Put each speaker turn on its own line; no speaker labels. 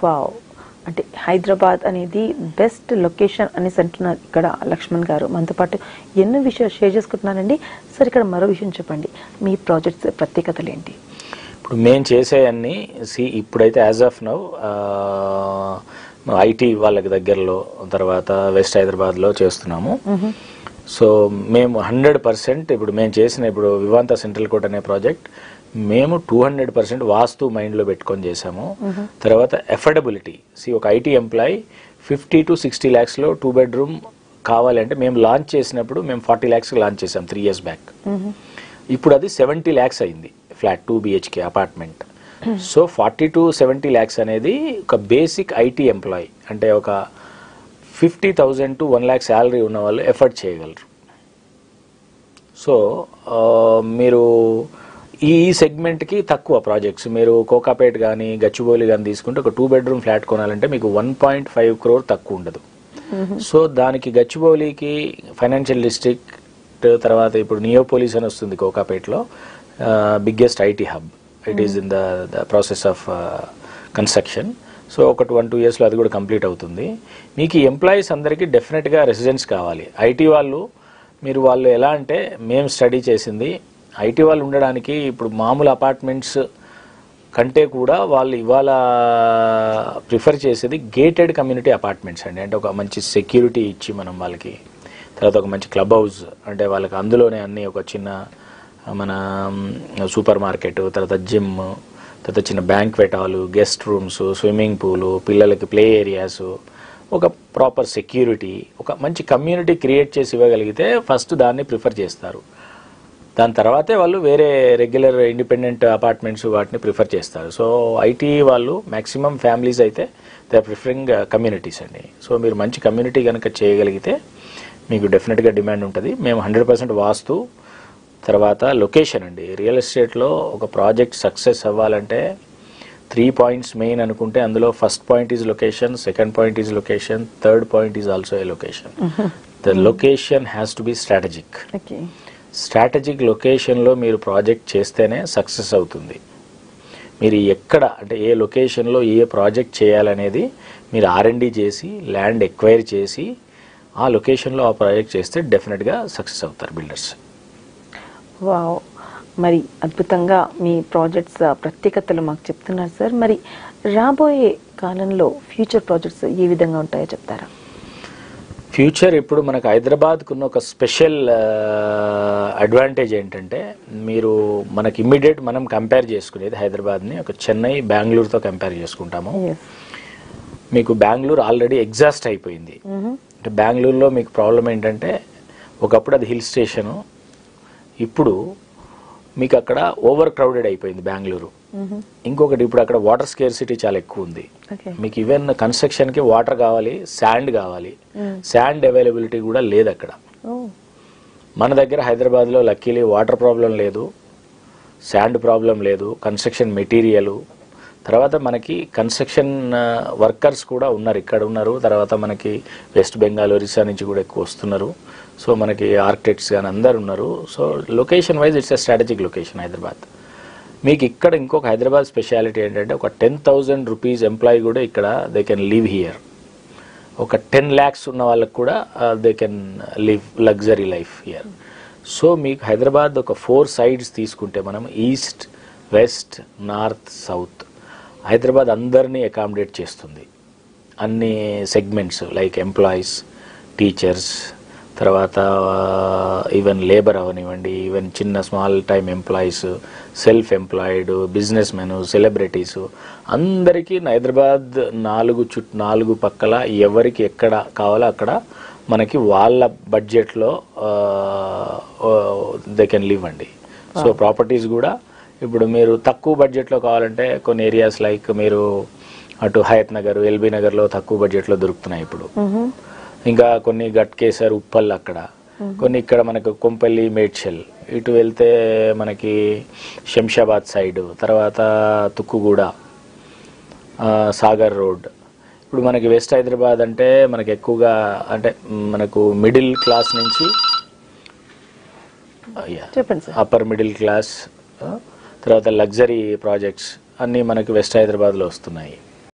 Wow, అంటే హైదరాబాద్ అనేది best location అనేసి అంటున్నారు ఇక్కడ లక్ష్మణ్ గారు. మనతో పాటు ఎన్నో విషయాలు షేర్ చేసుకుంటున్నారండి. సార్, ఇక్కడ మరో విషయం చెప్పండి, మీ ప్రాజెక్ట్స్ ప్రత్యేకతలు ఏంటి?
ఇప్పుడు మేము చేసేవన్నీ ఇప్పుడైతే యాజ్ ఆఫ్ నౌ ఐటీ వాళ్ళకి దగ్గరలో, తర్వాత వెస్ట్ హైదరాబాద్లో చేస్తున్నాము. సో మేము 100% ఇప్పుడు మేము చేసిన ఇప్పుడు వివాంత సెంట్రల్ కోర్ట్ అనే ప్రాజెక్ట్ మేము 200% వాస్తు మైండ్లో పెట్టుకొని చేసాము. తర్వాత ఎఫర్డబిలిటీ, ఒక ఐటీ ఎంప్లాయీ 50 to 60 lakhsలో 2 bedroom కావాలంటే మేము లాంచ్ చేసినప్పుడు మేము 40 lakhs లాంచ్ చేసాం 3 years బ్యాక్. ఇప్పుడు అది 70 lakhs అయింది flat 2 BHK apartment. So 40 to 70 lakhs అనేది ఒక బేసిక్ ఐటీ ఎంప్లాయీ అంటే ఒక 50,000 to 1 lakh శాలరీ ఉన్న వాళ్ళు ఎఫర్ట్ చేయగలరు. సో మీరు ఈ సెగ్మెంట్కి తక్కువ ప్రాజెక్ట్స్ మీరు కోకాపేట్ కానీ గచ్చిబౌలి కానీ తీసుకుంటే ఒక 2 bedroom ఫ్లాట్ కొనాలంటే మీకు 1.5 crore తక్కువ ఉండదు. సో దానికి గచ్చిబౌలికి ఫైనాన్షియల్ డిస్ట్రిక్ట్, తర్వాత ఇప్పుడు నియోపోలిస్ అని వస్తుంది కోకాపేట్లో, biggest IT hub. It is in the process of construction. So ఒక 1-2 yearsలో అది కూడా కంప్లీట్ అవుతుంది. మీకు ఈ ఎంప్లాయీస్ అందరికీ డెఫినెట్గా రెసిడెన్స్ కావాలి. ఐటీ వాళ్ళు వాళ్ళు ఎలా అంటే మేము స్టడీ చేసింది ఐటీ వాళ్ళు ఉండడానికి ఇప్పుడు మామూలు అపార్ట్మెంట్స్ కంటే కూడా వాళ్ళు ఇవాళ ప్రిఫర్ చేసేది గేటెడ్ కమ్యూనిటీ అపార్ట్మెంట్స్ అండి. అంటే ఒక మంచి సెక్యూరిటీ ఇచ్చి మనం వాళ్ళకి, తర్వాత ఒక మంచి క్లబ్ హౌస్ అంటే వాళ్ళకి అందులోనే అన్ని ఒక చిన్న మన సూపర్ మార్కెట్, తర్వాత జిమ్, తర్వాత చిన్న banquet hall, guest rooms, swimming pool, పిల్లలకి ప్లే ఏరియాస్, ఒక ప్రాపర్ సెక్యూరిటీ, ఒక మంచి కమ్యూనిటీ క్రియేట్ చేసి ఇవ్వగలిగితే ఫస్ట్ దాన్ని ప్రిఫర్ చేస్తారు. దాని తర్వాతే వాళ్ళు వేరే రెగ్యులర్ ఇండిపెండెంట్ అపార్ట్మెంట్స్ వాటిని ప్రిఫర్ చేస్తారు. సో ఐటీ వాళ్ళు మ్యాక్సిమం ఫ్యామిలీస్ అయితే దే ఆర్ ప్రిఫరింగ్ కమ్యూనిటీస్ అండి. సో మీరు మంచి కమ్యూనిటీ కనుక చేయగలిగితే మీకు డెఫినెట్గా డిమాండ్ ఉంటుంది. మేము 100% వాస్తు, తర్వాత లొకేషన్ అండి. రియల్ ఎస్టేట్లో ఒక ప్రాజెక్ట్ సక్సెస్ అవ్వాలంటే 3 points మెయిన్ అనుకుంటే అందులో first point is location, second point is location, third point is also a location. The location has to be strategic. Strategic లొకేషన్లో మీరు ప్రాజెక్ట్ చేస్తేనే సక్సెస్ అవుతుంది. మీరు ఎక్కడ అంటే ఏ లొకేషన్లో ఏ ప్రాజెక్ట్ చేయాలనేది మీరు R&D చేసి ల్యాండ్ ఎక్వైర్ చేసి ఆ లొకేషన్లో ఆ ప్రాజెక్ట్ చేస్తే డెఫినెట్గా సక్సెస్ అవుతారు బిల్డర్స్.
వావ్, మరి అద్భుతంగా మీ ప్రాజెక్ట్స్ ప్రత్యేకతలు మాకు చెప్తున్నారు సార్. మరి రాబోయే కాలంలో ఫ్యూచర్ ప్రాజెక్ట్స్ ఏ విధంగా ఉంటాయో చెప్తారా?
ఫ్యూచర్ ఇప్పుడు మనకు హైదరాబాద్కు ఉన్న ఒక స్పెషల్ అడ్వాంటేజ్ ఏంటంటే మీరు మనకి ఇమ్మీడియట్ మనం కంపేర్ చేసుకునేది హైదరాబాద్ని ఒక చెన్నై, బెంగళూరుతో కంపేర్ చేసుకుంటాము. మీకు బెంగళూరు ఆల్రెడీ ఎగ్జాస్ట్ అయిపోయింది. అంటే బెంగళూరులో మీకు ప్రాబ్లం ఏంటంటే ఒకప్పుడు అది హిల్ స్టేషను, ఇప్పుడు మీకు అక్కడ ఓవర్ క్రౌడెడ్ అయిపోయింది బెంగళూరు. ఇంకొకటి ఇప్పుడు అక్కడ వాటర్ స్కేర్సిటీ చాలా ఎక్కువ ఉంది. మీకు ఈవెన్ కన్స్ట్రక్షన్కి వాటర్ కావాలి, శాండ్ కావాలి, శాండ్ అవైలబిలిటీ కూడా లేదు అక్కడ. మన దగ్గర హైదరాబాద్లో లక్కీలీ వాటర్ ప్రాబ్లం లేదు, శాండ్ ప్రాబ్లం లేదు, కన్స్ట్రక్షన్ మెటీరియల్, తర్వాత మనకి కన్స్ట్రక్షన్ వర్కర్స్ కూడా ఉన్నారు, ఇక్కడ ఉన్నారు. తర్వాత మనకి వెస్ట్ బెంగాల్, ఒరిస్సా నుంచి కూడా ఎక్కువ వస్తున్నారు. సో మనకి ఆర్కిటెక్ట్స్ కానీ అందరు ఉన్నారు. So location wise it's a strategic location Hyderabad. మీకు ఇక్కడ ఇంకొక హైదరాబాద్ స్పెషాలిటీ ఏంటంటే ఒక 10,000 rupees ఎంప్లాయీ కూడా ఇక్కడ దే కెన్ లివ్ హియర్. ఒక 10 lakhs ఉన్న వాళ్ళకి కూడా they can live luxury life here. So మీకు హైదరాబాద్ ఒక 4 sides తీసుకుంటే మనం east, west, north, south, Hyderabad అందరినీ అకామిడేట్ చేస్తుంది. అన్ని సెగ్మెంట్స్ లైక్ ఎంప్లాయీస్, టీచర్స్, తర్వాత ఈవెన్ లేబర్ అవనివ్వండి, ఈవెన్ చిన్న small time employees, self employed, business men, celebrities, అందరికీ హైదరాబాద్ 4 పక్కల ఎవరికి ఎక్కడ కావాలో అక్కడ మనకి వాళ్ళ బడ్జెట్లో దే కెన్ లివ్ అండి. సో ప్రాపర్టీస్ కూడా ఇప్పుడు మీరు తక్కువ బడ్జెట్లో కావాలంటే కొన్ని ఏరియాస్ లైక్ మీరు అటు హయత్ నగర్, ఎల్బీ నగర్లో తక్కువ బడ్జెట్లో దొరుకుతున్నాయి ఇప్పుడు. ఇంకా కొన్ని గట్కేసర్, ఉప్పల్ అక్కడ, కొన్ని ఇక్కడ మనకు కొంపల్లి, మేడ్చల్, ఇటు వెళ్తే మనకి శంషాబాద్ సైడ్, తర్వాత తుక్కుగూడ, సాగర్ రోడ్. ఇప్పుడు మనకి వెస్ట్ హైదరాబాద్ అంటే మనకి ఎక్కువగా అంటే మనకు మిడిల్ క్లాస్ నుంచి అప్పర్ మిడిల్ క్లాస్, తర్వాత లగ్జరీ ప్రాజెక్ట్స్ అన్నీ మనకి వెస్ట్ హైదరాబాద్లో వస్తున్నాయి.